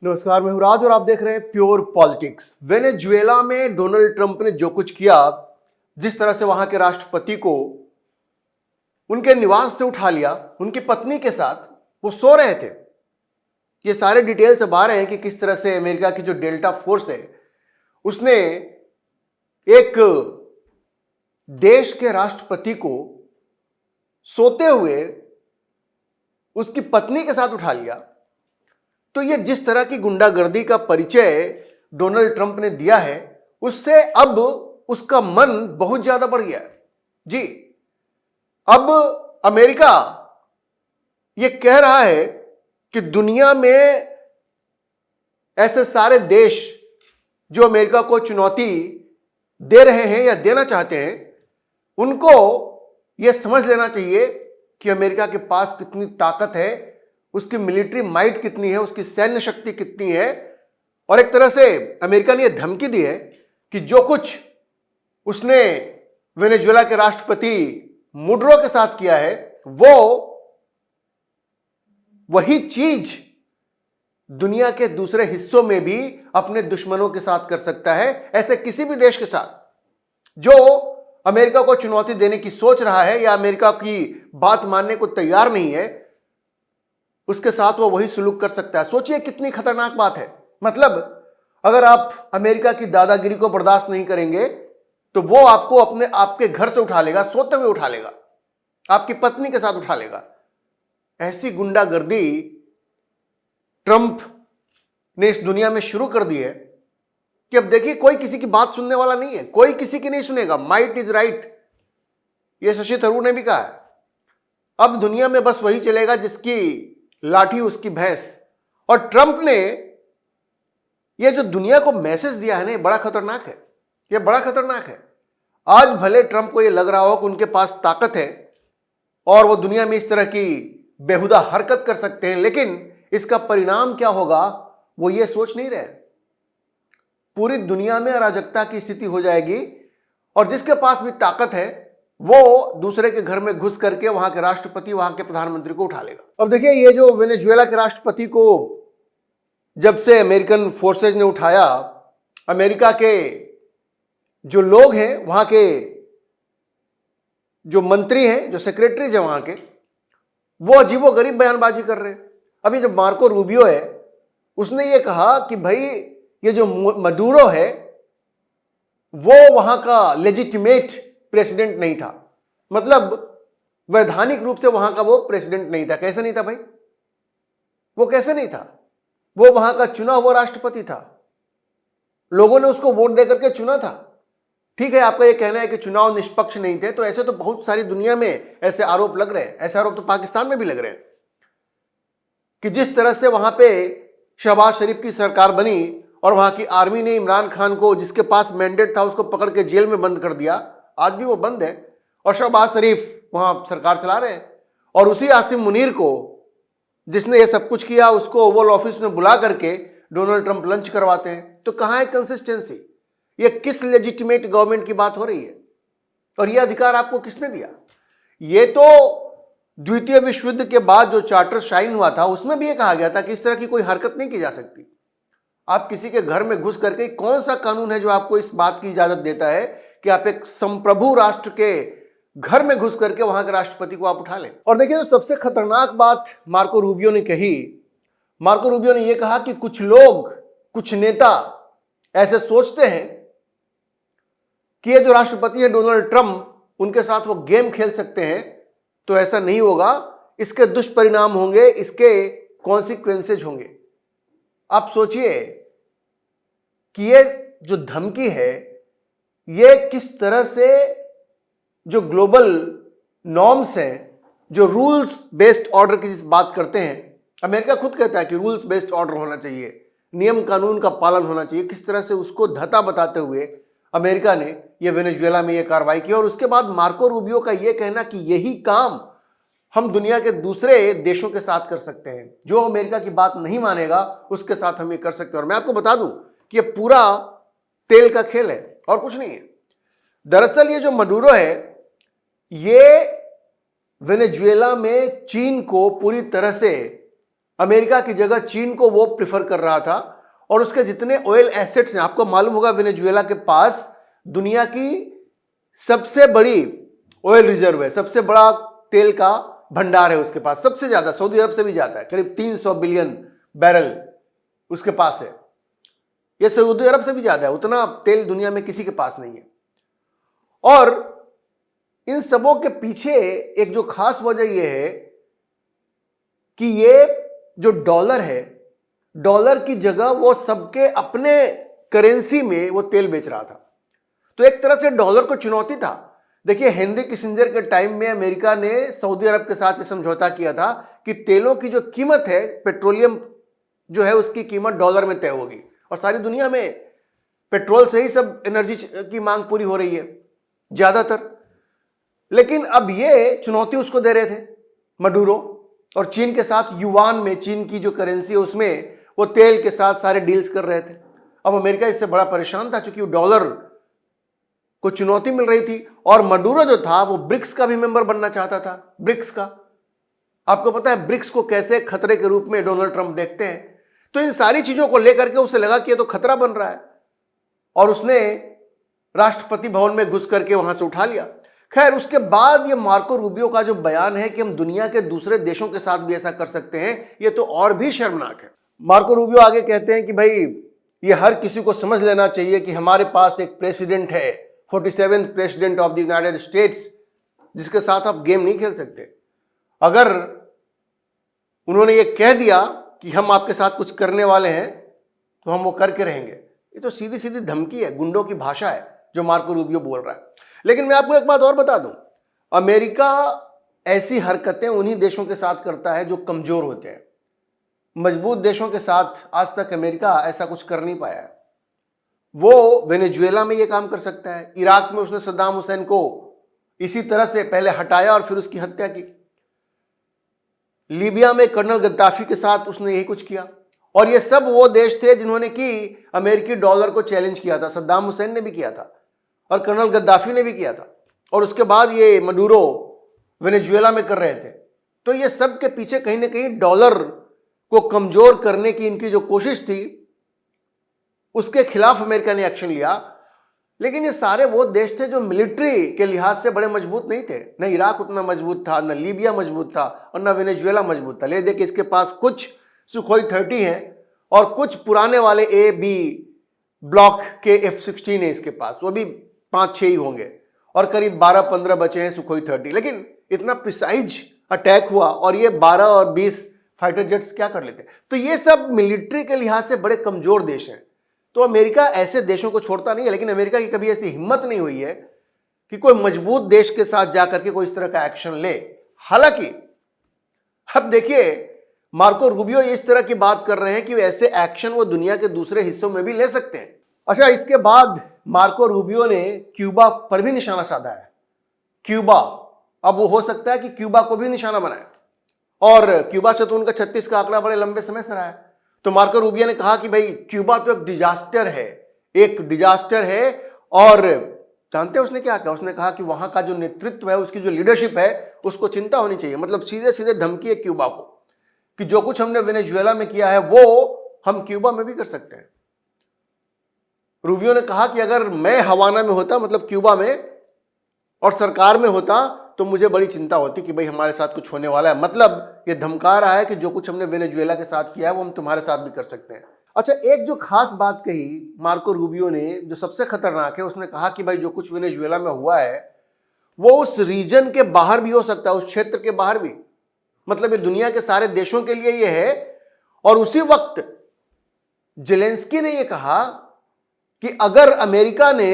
नमस्कार, मैं हूं राज और आप देख रहे हैं प्योर पॉलिटिक्स। वेनेजुएला में डोनाल्ड ट्रंप ने जो कुछ किया, जिस तरह से वहां के राष्ट्रपति को उनके निवास से उठा लिया, उनकी पत्नी के साथ वो सो रहे थे। ये सारे डिटेल्स अब आ रहे हैं कि किस तरह से अमेरिका की जो डेल्टा फोर्स है उसने एक देश के राष्ट्रपति को सोते हुए उसकी पत्नी के साथ उठा लिया। तो ये जिस तरह की गुंडागर्दी का परिचय डोनाल्ड ट्रंप ने दिया है, उससे अब उसका मन बहुत ज्यादा बढ़ गया है। जी, अब अमेरिका ये कह रहा है कि दुनिया में ऐसे सारे देश जो अमेरिका को चुनौती दे रहे हैं या देना चाहते हैं, उनको यह समझ लेना चाहिए कि अमेरिका के पास कितनी ताकत है, उसकी मिलिट्री माइट कितनी है, उसकी सैन्य शक्ति कितनी है। और एक तरह से अमेरिका ने यह धमकी दी है कि जो कुछ उसने वेनेजुएला के राष्ट्रपति मुडरो के साथ किया है, वो वही चीज दुनिया के दूसरे हिस्सों में भी अपने दुश्मनों के साथ कर सकता है। ऐसे किसी भी देश के साथ जो अमेरिका को चुनौती देने की सोच रहा है या अमेरिका की बात मानने को तैयार नहीं है, उसके साथ वो वही सुलूक कर सकता है। सोचिए कितनी खतरनाक बात है। मतलब अगर आप अमेरिका की दादागिरी को बर्दाश्त नहीं करेंगे तो वो आपको आपके घर से उठा लेगा, सोते हुए उठा लेगा, आपकी पत्नी के साथ उठा लेगा। ऐसी गुंडागर्दी ट्रंप ने इस दुनिया में शुरू कर दी है कि अब देखिए कोई किसी की बात सुनने वाला नहीं है, कोई किसी की नहीं सुनेगा। माइट इज राइट, ये शशि थरूर ने भी कहा है। अब दुनिया में बस वही चलेगा जिसकी लाठी उसकी भैंस। और ट्रंप ने ये जो दुनिया को मैसेज दिया है ना, ये बड़ा खतरनाक है, ये बड़ा खतरनाक है। आज भले ट्रंप को ये लग रहा हो कि उनके पास ताकत है और वो दुनिया में इस तरह की बेहुदा हरकत कर सकते हैं, लेकिन इसका परिणाम क्या होगा वो ये सोच नहीं रहे। पूरी दुनिया में अराजकता की स्थिति हो जाएगी और जिसके पास भी ताकत है वो दूसरे के घर में घुस करके वहां के राष्ट्रपति, वहां के प्रधानमंत्री को उठा लेगा। अब देखिए, ये जो वेनेजुएला के राष्ट्रपति को जब से अमेरिकन फोर्सेज ने उठाया, अमेरिका के जो लोग हैं, वहां के जो मंत्री हैं, जो सेक्रेटरीज हैं वहां के, वो अजीबोगरीब बयानबाजी कर रहे हैं। अभी जो मार्को रूबियो है, उसने ये कहा कि भाई ये जो मडूरो है वो वहां का लेजिटिमेट प्रेसिडेंट नहीं था। मतलब वैधानिक रूप से वहां का वो प्रेसिडेंट नहीं था। कैसे नहीं था भाई? वो कैसे नहीं था? वो वहां का चुना हुआ राष्ट्रपति था, लोगों ने उसको वोट देकर के चुना था। ठीक है, आपका ये कहना है कि चुनाव निष्पक्ष नहीं थे, तो ऐसे तो बहुत सारी दुनिया में ऐसे आरोप लग रहे हैं। ऐसे आरोप तो पाकिस्तान में भी लग रहे हैं कि जिस तरह से वहां पे शहबाज शरीफ की सरकार बनी और वहां की आर्मी ने इमरान खान को, जिसके पास मैंडेट था, उसको पकड़ के जेल में बंद कर दिया। आज भी वो बंद है और शहबाज शरीफ वहां सरकार चला रहे हैं। और उसी आसिम मुनीर को, जिसने ये सब कुछ किया, उसको ओवल ऑफिस में बुला करके डोनाल्ड ट्रंप लंच करवाते हैं। तो कहां है कंसिस्टेंसी? ये किस लेजिटिमेट गवर्नमेंट की बात हो रही है? और ये अधिकार आपको किसने दिया? ये तो द्वितीय विश्व युद्ध के बाद जो चार्टर साइन हुआ था, उसमें भी ये कहा गया था कि इस तरह की कोई हरकत नहीं की जा सकती। आप किसी के घर में घुस करके, कौन सा कानून है जो आपको इस बात की इजाजत देता है कि आप एक संप्रभु राष्ट्र के घर में घुस करके वहां के राष्ट्रपति को आप उठा लें? और देखिए, जो सबसे खतरनाक बात मार्को रूबियो ने कही, मार्को रूबियो ने यह कहा कि कुछ लोग, कुछ नेता ऐसे सोचते हैं कि ये जो राष्ट्रपति है डोनाल्ड ट्रंप, उनके साथ वो गेम खेल सकते हैं। तो ऐसा नहीं होगा, इसके दुष्परिणाम होंगे, इसके कॉन्सिक्वेंसेज होंगे। आप सोचिए कि ये जो धमकी है, ये किस तरह से जो ग्लोबल नॉर्म्स हैं, जो रूल्स बेस्ड ऑर्डर की बात करते हैं, अमेरिका खुद कहता है कि रूल्स बेस्ड ऑर्डर होना चाहिए, नियम कानून का पालन होना चाहिए, किस तरह से उसको धता बताते हुए अमेरिका ने ये वेनेजुएला में ये कार्रवाई की। और उसके बाद मार्को रूबियो का ये कहना कि यही काम हम दुनिया के दूसरे देशों के साथ कर सकते हैं, जो अमेरिका की बात नहीं मानेगा उसके साथ हम ये कर सकते हैं। और मैं आपको बता दूं कि ये पूरा तेल का खेल है और कुछ नहीं है। दरअसल ये जो मडूरो है, ये वेनेजुएला में चीन को पूरी तरह से अमेरिका की जगह चीन को वो प्रिफर कर रहा था। और उसके जितने ऑयल एसेट्स हैं, आपको मालूम होगा वेनेजुएला के पास दुनिया की सबसे बड़ी ऑयल रिजर्व है, सबसे बड़ा तेल का भंडार है उसके पास, सबसे ज्यादा, सऊदी अरब से भी ज्यादा है, करीब 300 बिलियन बैरल उसके पास है। यह सऊदी अरब से भी ज्यादा है, उतना तेल दुनिया में किसी के पास नहीं है। और इन सबों के पीछे एक जो खास वजह यह है कि ये जो डॉलर है, डॉलर की जगह वो सबके अपने करेंसी में वो तेल बेच रहा था। तो एक तरह से डॉलर को चुनौती था। देखिए, हेनरी किसिंजर के टाइम में अमेरिका ने सऊदी अरब के साथ ये समझौता किया था कि तेलों की जो कीमत है, पेट्रोलियम जो है, उसकी कीमत डॉलर में तय होगी। और सारी दुनिया में पेट्रोल से ही सब एनर्जी की मांग पूरी हो रही है ज्यादातर। लेकिन अब ये चुनौती उसको दे रहे थे मडूरो, और चीन के साथ युआन में, चीन की जो करेंसी है उसमें वो तेल के साथ सारे डील्स कर रहे थे। अब अमेरिका इससे बड़ा परेशान था क्योंकि डॉलर को चुनौती मिल रही थी। और मडूरो जो था वो ब्रिक्स का भी मेंबर बनना चाहता था। ब्रिक्स का, आपको पता है ब्रिक्स को कैसे खतरे के रूप में डोनाल्ड ट्रंप देखते हैं। तो इन सारी चीजों को लेकर के उसे लगा कि ये तो खतरा बन रहा है, और उसने राष्ट्रपति भवन में घुस करके वहां से उठा लिया। खैर, उसके बाद ये मार्को रूबियो का जो बयान है कि हम दुनिया के दूसरे देशों के साथ भी ऐसा कर सकते हैं, ये तो और भी शर्मनाक है। मार्को रूबियो आगे कहते हैं कि भाई, ये हर किसी को समझ लेना चाहिए कि हमारे पास एक प्रेसिडेंट है, 47th president of the United states, जिसके साथ आप गेम नहीं खेल सकते। अगर उन्होंने ये कह दिया कि हम आपके साथ कुछ करने वाले हैं तो हम वो करके रहेंगे। ये तो सीधी सीधी धमकी है, गुंडों की भाषा है जो मार्को रूबियो बोल रहा है। लेकिन मैं आपको एक बात और बता दूं, अमेरिका ऐसी हरकतें उन्हीं देशों के साथ करता है जो कमजोर होते हैं। मजबूत देशों के साथ आज तक अमेरिका ऐसा कुछ कर नहीं पाया है। वो वेनेजुएला में ये काम कर सकता है, इराक में उसने सद्दाम हुसैन को इसी तरह से पहले हटाया और फिर उसकी हत्या की। लीबिया में कर्नल गद्दाफी के साथ उसने यही कुछ किया। और ये सब वो देश थे जिन्होंने कि अमेरिकी डॉलर को चैलेंज किया था। सद्दाम हुसैन ने भी किया था और कर्नल गद्दाफी ने भी किया था, और उसके बाद ये मडूरो वेनेजुएला में कर रहे थे। तो ये सब के पीछे कहीं ना कहीं डॉलर को कमजोर करने की इनकी जो कोशिश थी, उसके खिलाफ अमेरिका ने एक्शन लिया। लेकिन ये सारे वो देश थे जो मिलिट्री के लिहाज से बड़े मजबूत नहीं थे। न इराक उतना मजबूत था, न लीबिया मजबूत था, और न वेनेजुएला मजबूत था। ले देखिए, इसके पास कुछ सुखोई 30 हैं और कुछ पुराने वाले A-B ब्लॉक के F-16 है इसके पास, वो भी 5-6 ही होंगे, और करीब 12-15 बचे हैं सुखोई 30। लेकिन इतना प्रिसाइज अटैक हुआ और ये 12 और 20 फाइटर जेट्स क्या कर लेते। तो ये सब मिलिट्री के लिहाज से बड़े कमजोर देश हैं। तो अमेरिका ऐसे देशों को छोड़ता नहीं है। लेकिन अमेरिका की कभी ऐसी हिम्मत नहीं हुई है कि कोई मजबूत देश के साथ जाकर के कोई इस तरह का एक्शन ले। हालांकि अब देखिए, मार्को रूबियो इस तरह की बात कर रहे हैं कि ऐसे एक्शन वो दुनिया के दूसरे हिस्सों में भी ले सकते हैं। अच्छा, इसके बाद मार्को रूबियो ने क्यूबा पर भी निशाना साधा है। क्यूबा, अब वो हो सकता है कि क्यूबा को भी निशाना बनाए, और क्यूबा से तो उनका 36 का आंकड़ा बड़े लंबे समय से रहा है। तो मार्को रूबियो ने कहा कि भाई, क्यूबा तो एक डिजास्टर है, एक डिजास्टर है। और जानते हैं उसने क्या कहा? उसने कहा कि वहां का जो नेतृत्व है, उसकी जो लीडरशिप है, उसको चिंता होनी चाहिए। मतलब सीधे सीधे धमकी है क्यूबा को कि जो कुछ हमने वेनेजुएला में किया है वो हम क्यूबा में भी कर सकते हैं। रूबियो ने कहा कि अगर मैं हवाना में होता, मतलब क्यूबा में, और सरकार में होता, तो मुझे बड़ी चिंता होती कि भाई हमारे साथ कुछ होने वाला है। मतलब ये धमका रहा है कि जो कुछ हमने वेनेजुएला के साथ किया है वो हम तुम्हारे साथ भी कर सकते हैं। अच्छा, एक जो खास बात कही मार्को रूबियो ने, जो सबसे खतरनाक है, उसने कहा कि भाई जो कुछ वेनेजुएला में हुआ है वो उस रीजन के बाहर भी हो सकता है, उस क्षेत्र के बाहर भी। मतलब ये दुनिया के सारे देशों के लिए ये है। और उसी वक्त जेलेंस्की ने ये कहा कि अगर अमेरिका ने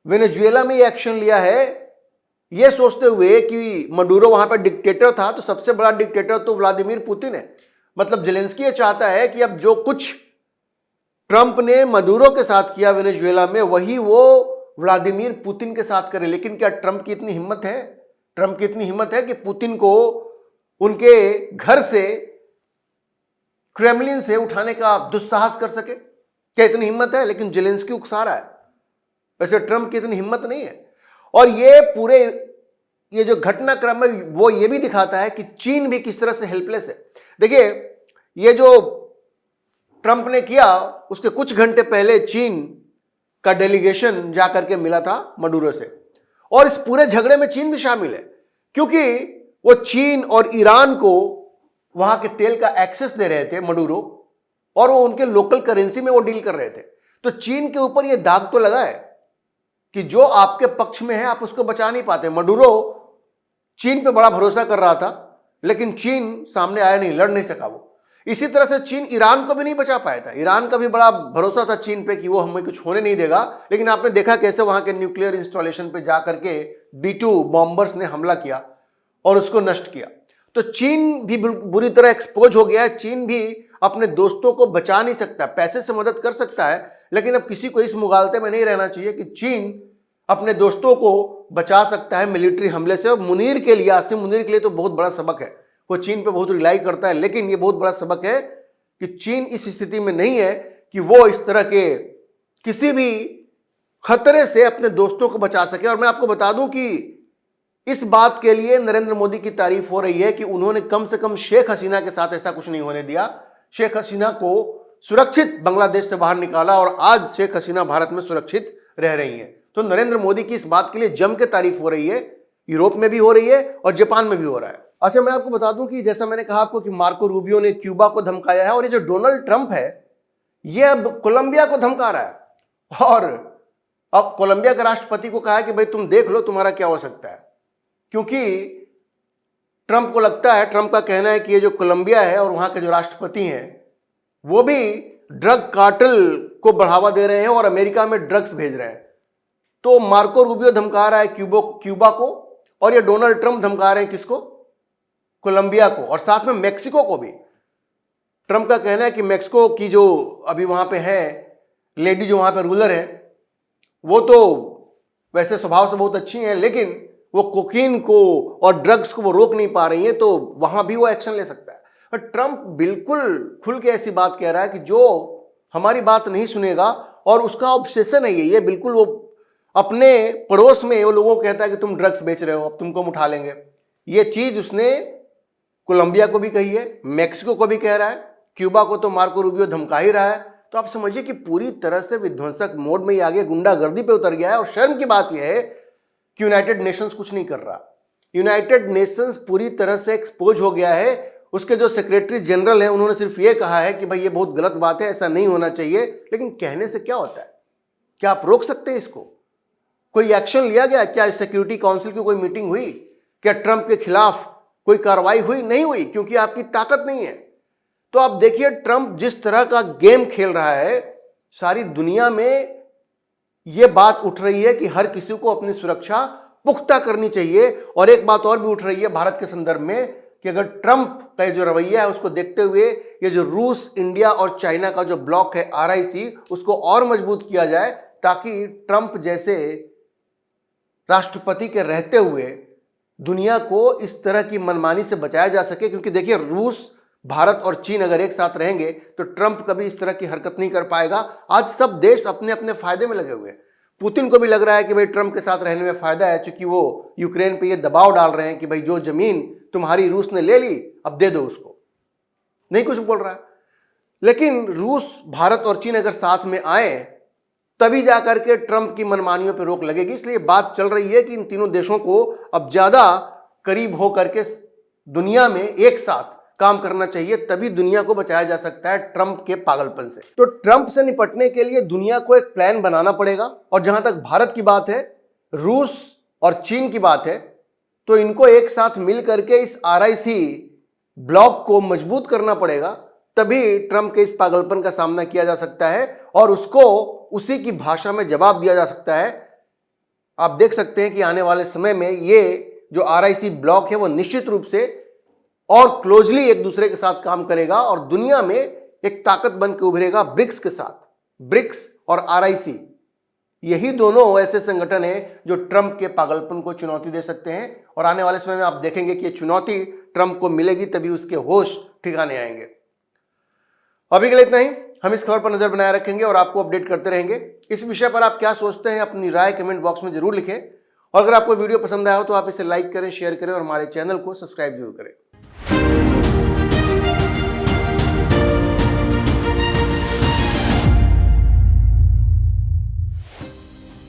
वेनेजुएला में ये एक्शन लिया है, ये सोचते हुए कि मडूरो वहां पर डिक्टेटर था, तो सबसे बड़ा डिक्टेटर तो व्लादिमीर पुतिन है। मतलब जेलेंस्की ये चाहता है कि अब जो कुछ ट्रंप ने मडूरो के साथ किया वेनेजुएला में, वही वो व्लादिमीर पुतिन के साथ करे। लेकिन क्या ट्रंप की इतनी हिम्मत है? ट्रंप की इतनी हिम्मत है कि पुतिन को उनके घर से, क्रेमलिन से उठाने का दुस्साहस कर सके? क्या इतनी हिम्मत है? लेकिन जेलेंस्की उकसा रहा है। वैसे ट्रंप की इतनी हिम्मत नहीं है। और ये जो घटनाक्रम है वो ये भी दिखाता है कि चीन भी किस तरह से हेल्पलेस है। देखिए, ये जो ट्रंप ने किया उसके कुछ घंटे पहले चीन का डेलीगेशन जाकर के मिला था मडूरो से, और इस पूरे झगड़े में चीन भी शामिल है, क्योंकि वो चीन और ईरान को वहां के तेल का एक्सेस दे रहे थे मडूरो, और वो उनके लोकल करेंसी में वो डील कर रहे थे। तो चीन के ऊपर ये दाग तो लगा है कि जो आपके पक्ष में है आप उसको बचा नहीं पाते। मडूरो चीन पे बड़ा भरोसा कर रहा था, लेकिन चीन सामने आया नहीं, लड़ नहीं सका वो। इसी तरह से चीन ईरान को भी नहीं बचा पाया था। ईरान का भी बड़ा भरोसा था चीन पे कि वो हमें कुछ होने नहीं देगा, लेकिन आपने देखा कैसे वहां के न्यूक्लियर इंस्टॉलेशन पे जाकर के B-2 बॉम्बर्स ने हमला किया और उसको नष्ट किया। तो चीन भी बुरी तरह एक्सपोज हो गया है। चीन भी अपने दोस्तों को बचा नहीं सकता, पैसे से मदद कर सकता है, लेकिन अब किसी को इस मुगालते में नहीं रहना चाहिए कि चीन अपने दोस्तों को बचा सकता है मिलिट्री हमले से। और मुनीर के लिए, आसिम मुनीर के लिए तो बहुत बड़ा सबक है। वो चीन पे बहुत रिलाई करता है, लेकिन ये बहुत बड़ा सबक है कि चीन इस स्थिति में नहीं है कि वो इस तरह के किसी भी खतरे से अपने दोस्तों को बचा सके। और मैं आपको बता दूं कि इस बात के लिए नरेंद्र मोदी की तारीफ हो रही है कि उन्होंने कम से कम शेख हसीना के साथ ऐसा कुछ नहीं होने दिया। शेख हसीना को सुरक्षित बांग्लादेश से बाहर निकाला और आज शेख हसीना भारत में सुरक्षित रह रही हैं। तो नरेंद्र मोदी की इस बात के लिए जम के तारीफ हो रही है, यूरोप में भी हो रही है और जापान में भी हो रहा है। अच्छा, मैं आपको बता दूं कि जैसा मैंने कहा आपको कि मार्को रूबियो ने क्यूबा को धमकाया है, और ये जो डोनाल्ड ट्रंप है ये अब कोलंबिया को धमका रहा है। और अब कोलंबिया के राष्ट्रपति को कहा है कि भाई तुम देख लो तुम्हारा क्या हो सकता है, क्योंकि ट्रंप को लगता है, ट्रंप का कहना है कि ये जो कोलंबिया है और वहां के जो राष्ट्रपति हैं वो भी ड्रग कार्टेल को बढ़ावा दे रहे हैं और अमेरिका में ड्रग्स भेज रहे हैं। तो मार्को रूबियो धमका रहा है क्यूबा को, और ये डोनाल्ड ट्रंप धमका रहे हैं किसको? कोलंबिया को, और साथ में मेक्सिको को भी। ट्रंप का कहना है कि मेक्सिको की जो अभी वहां पे है लेडी, जो वहां पे रूलर है, वो तो वैसे स्वभाव से बहुत अच्छी हैं, लेकिन वो कोकीन को और ड्रग्स को वो रोक नहीं पा रही हैं, तो वहां भी वो एक्शन ले सकता है। और ट्रंप बिल्कुल खुल के ऐसी बात कह रहा है कि जो हमारी बात नहीं सुनेगा, और उसका ऑब्सेशन है ये बिल्कुल वो अपने पड़ोस में वो लोगों को कहता है कि तुम ड्रग्स बेच रहे हो, अब तुमको हम उठा लेंगे। ये चीज उसने कोलंबिया को भी कही है, मेक्सिको को भी कह रहा है, क्यूबा को तो मार्को रूबियो धमका ही रहा है। तो आप समझिए कि पूरी तरह से विध्वंसक मोड में ये आगे गुंडागर्दी पे उतर गया है। और शर्म की बात यह है कि यूनाइटेड नेशंस कुछ नहीं कर रहा। यूनाइटेड नेशंस पूरी तरह से एक्सपोज हो गया है। उसके जो सेक्रेटरी जनरल हैं उन्होंने सिर्फ ये कहा है कि भाई ये बहुत गलत बात है, ऐसा नहीं होना चाहिए। लेकिन कहने से क्या होता है? क्या आप रोक सकते हैं इसको? कोई एक्शन लिया गया? क्या सिक्योरिटी काउंसिल की कोई मीटिंग हुई? क्या ट्रंप के खिलाफ कोई कार्रवाई हुई? नहीं हुई, क्योंकि आपकी ताकत नहीं है। तो आप देखिए ट्रंप जिस तरह का गेम खेल रहा है, सारी दुनिया में यह बात उठ रही है कि हर किसी को अपनी सुरक्षा पुख्ता करनी चाहिए। और एक बात और भी उठ रही है भारत के संदर्भ में कि अगर ट्रंप का जो रवैया है उसको देखते हुए ये जो रूस, इंडिया और चाइना का जो ब्लॉक है RIC, उसको और मजबूत किया जाए, ताकि ट्रंप जैसे राष्ट्रपति के रहते हुए दुनिया को इस तरह की मनमानी से बचाया जा सके। क्योंकि देखिए रूस, भारत और चीन अगर एक साथ रहेंगे तो ट्रंप कभी इस तरह की हरकत नहीं कर पाएगा। आज सब देश अपने अपने फायदे में लगे हुए हैं। पुतिन को भी लग रहा है कि भाई ट्रंप के साथ रहने में फायदा है, क्योंकि वो यूक्रेन पे ये दबाव डाल रहे हैं कि भाई जो जमीन तुम्हारी रूस ने ले ली अब दे दो उसको। नहीं कुछ बोल रहा है, लेकिन रूस, भारत और चीन अगर साथ में आए तभी जाकर के ट्रंप की मनमानियों पर रोक लगेगी। इसलिए बात चल रही है कि इन तीनों देशों को अब ज्यादा करीब होकर के दुनिया में एक साथ काम करना चाहिए, तभी दुनिया को बचाया जा सकता है ट्रंप के पागलपन से। तो ट्रंप से निपटने के लिए दुनिया को एक प्लान बनाना पड़ेगा। और जहां तक भारत की बात है, रूस और चीन की बात है, तो इनको एक साथ मिल करके इस RIC ब्लॉक को मजबूत करना पड़ेगा, तभी ट्रंप के इस पागलपन का सामना किया जा सकता है और उसको उसी की भाषा में जवाब दिया जा सकता है। आप देख सकते हैं कि आने वाले समय में ये जो RIC ब्लॉक है वो निश्चित रूप से और क्लोजली एक दूसरे के साथ काम करेगा और दुनिया में एक ताकत बन के उभरेगा ब्रिक्स के साथ। ब्रिक्स और RIC, यही दोनों ऐसे संगठन हैं जो ट्रंप के पागलपन को चुनौती दे सकते हैं। और आने वाले समय में आप देखेंगे कि ये चुनौती ट्रंप को मिलेगी, तभी उसके होश ठिकाने आएंगे। अभी के लिए इतना ही। हम इस खबर पर नजर बनाए रखेंगे और आपको अपडेट करते रहेंगे। इस विषय पर आप क्या सोचते हैं, अपनी राय कमेंट बॉक्स में जरूर लिखें। और अगर आपको वीडियो पसंद आया हो तो आप इसे लाइक करें, शेयर करें और हमारे चैनल को सब्सक्राइब जरूर करें।